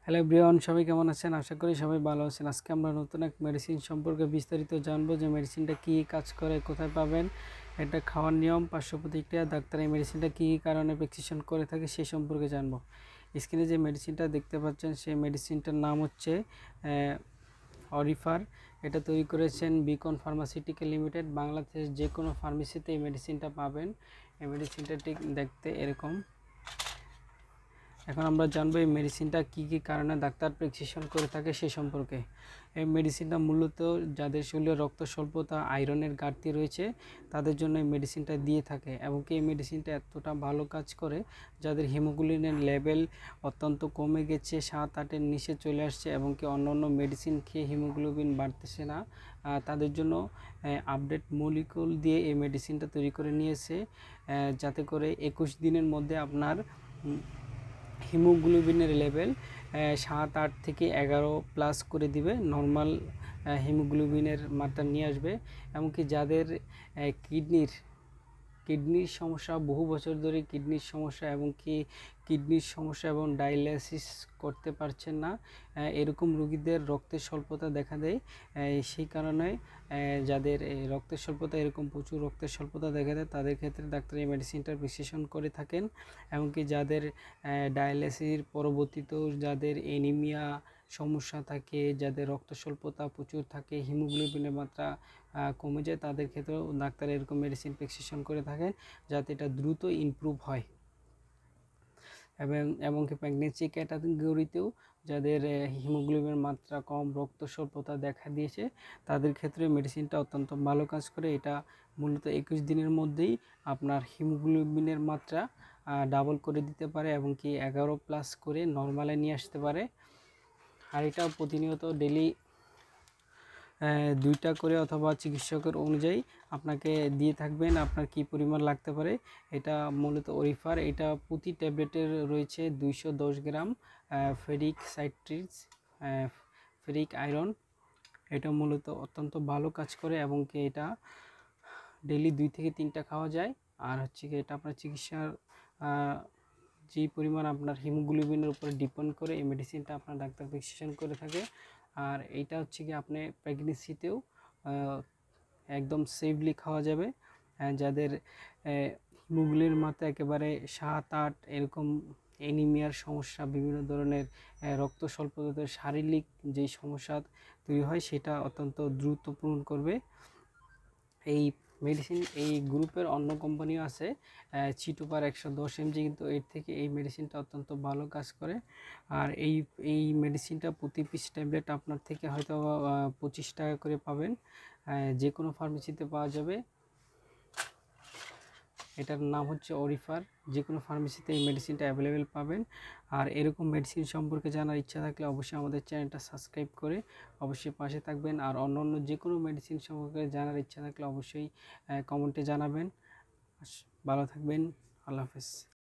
Hello everyone, সবাই কেমন আছেন? আশা করি সবাই ভালো আছেন। আজকে আমরা নতুন এক মেডিসিন সম্পর্কে বিস্তারিত জানবো, যে মেডিসিনটা কী কাজ করে, কোথায় পাবেন, এটা খাওয়ার নিয়ম, পার্শ্ব প্রতিক্রিয়া, ডাক্তার এই মেডিসিনটা কী কারণে প্রেসক্রিপশন করে থাকে সেই সম্পর্কে জানবো। স্ক্রিনে যে মেডিসিনটা দেখতে পাচ্ছেন সেই মেডিসিনটার নাম হচ্ছে অরিফার। এটা তৈরি করেছেন বিকন ফার্মাসিউটিক্যাল লিমিটেড। বাংলাদেশের যে কোনো ফার্মেসিতে এই মেডিসিনটা পাবেন। এই মেডিসিনটা ঠিক দেখতে এরকম। এখন আমরা জানবো এই মেডিসিনটা কী কী কারণে ডাক্তার প্রেসক্রিপশন করে থাকে সে সম্পর্কে। এই মেডিসিনটা মূলত যাদের শরীরে রক্ত স্বল্পতা, আয়রনের ঘাটতি রয়েছে তাদের জন্য এই মেডিসিনটা দিয়ে থাকে, এবং কি এই মেডিসিনটা এতটা ভালো কাজ করে যাদের হিমোগ্লোবিনের লেভেল অত্যন্ত কমে গেছে, 7-8-এর নিচে চলে আসছে, এবং কি অন্য মেডিসিন খেয়ে হিমোগ্লোবিন বাড়তেছে না, তাদের জন্য আপডেট মলিকুল দিয়ে এই মেডিসিনটা তৈরি করে নিয়েছে, যাতে করে 21 দিনের মধ্যে আপনার হিমোগ্লোবিনের লেভেল 7-8 থেকে 11 প্লাস করে দিবে, নর্মাল হিমোগ্লোবিনের মাত্রা নিয়ে আসবে। এমনকি যাদের কিডনির সমস্যা, বহু বছর ধরে কিডনির সমস্যা, এবং কিডনির সমস্যা এবং ডায়ালাইসিস করতে পারছেন না, এরকম রোগীদের রক্তের স্বল্পতা দেখা দেয়। সেই কারণে যাদের রক্তের স্বল্পতা, এরকম প্রচুর রক্তের স্বল্পতা দেখা দেয়, তাদের ক্ষেত্রে ডাক্তার এই মেডিসিনটার প্রেসক্রিপশন করে থাকেন। এমনকি যাদের ডায়ালাইসিস পরবর্তীতেও যাদের এনিমিয়া সমস্যা থাকে, যাদের রক্ত স্বল্পতা প্রচুর থাকে, হিমোগ্লোবিনের মাত্রা কমে যায়, তাদের ক্ষেত্রেও ডাক্তার এরকম মেডিসিন প্রেসক্রিপশন করে থাকেন, যাতে এটা দ্রুত ইমপ্রুভ হয়। এবং প্রেগনেন্সি ক্যাটাগরিতেও যাদের হিমোগ্লোবিনের মাত্রা কম, রক্ত স্বল্পতা দেখা দিয়েছে, তাদের ক্ষেত্রে মেডিসিনটা অত্যন্ত ভালো কাজ করে। এটা মূলত 21 দিনের মধ্যেই আপনার হিমোগ্লোবিনের মাত্রা ডাবল করে দিতে পারে, এবং কি 11 প্লাস করে নর্মালে নিয়ে আসতে পারে। আর এটা প্রতিনিয়ত ডেলি 2টা করে অথবা চিকিৎসকের অনুযায়ী আপনাকে দিয়ে থাকবেন আপনার কি পরিমাণ লাগতে পারে। এটা মূলত ওরিফার, এটা প্রতি ট্যাবলেটের রয়েছে 210 গ্রাম ফেরিক সাইট্রিটস, ফেরিক আয়রন। এটা মূলত অত্যন্ত ভালো কাজ করে, এবং কি এটা ডেলি 2 থেকে 3টা খাওয়া যায়। আর হচ্ছে কি এটা আপনার চিকিৎসার যেই পরিমাণ আপনার হিমোগ্লোবিনের উপরে ডিপেন্ড করে এই মেডিসিনটা আপনার ডাক্তার প্রেসক্রিপশন করে থাকে। আর এইটা হচ্ছে কি আপনি প্রেগনেন্সিতেও একদম সেফলি খাওয়া যাবে। যাদের হিমোগ্লোবিনের মাত্রা একেবারে 7-8 এরকম, এনিমিয়ার সমস্যা, বিভিন্ন ধরনের রক্ত স্বল্পতার শারীরিক যেই সমস্যা তৈরি হয় সেটা অত্যন্ত দ্রুত পূরণ করবে এই মেডিসিন। এই গ্রুপের অন্য কোম্পানিও আছে, চিটোপার 110 mg, কিন্তু এর থেকে এই মেডিসিনটা অত্যন্ত ভালো কাজ করে। আর এই মেডিসিনটা প্রতি পিস ট্যাবলেট আপনার থেকে হয়তো 25 টাকা করে পাবেন, যে কোনো ফার্মেসিতে পাওয়া যাবে। এটার নাম হচ্ছে অরিফার, যে কোনো ফার্মেসিতে এই মেডিসিনটা অ্যাভেলেবেল পাবেন। আর এরকম মেডিসিন সম্পর্কে জানার ইচ্ছা থাকলে অবশ্যই আমাদের চ্যানেলটা সাবস্ক্রাইব করে অবশ্যই পাশে থাকবেন। আর অন্য যে কোনো মেডিসিন সম্পর্কে জানার ইচ্ছা থাকলে অবশ্যই কমেন্টে জানাবেন। ভালো থাকবেন। আল্লাহ হাফেজ।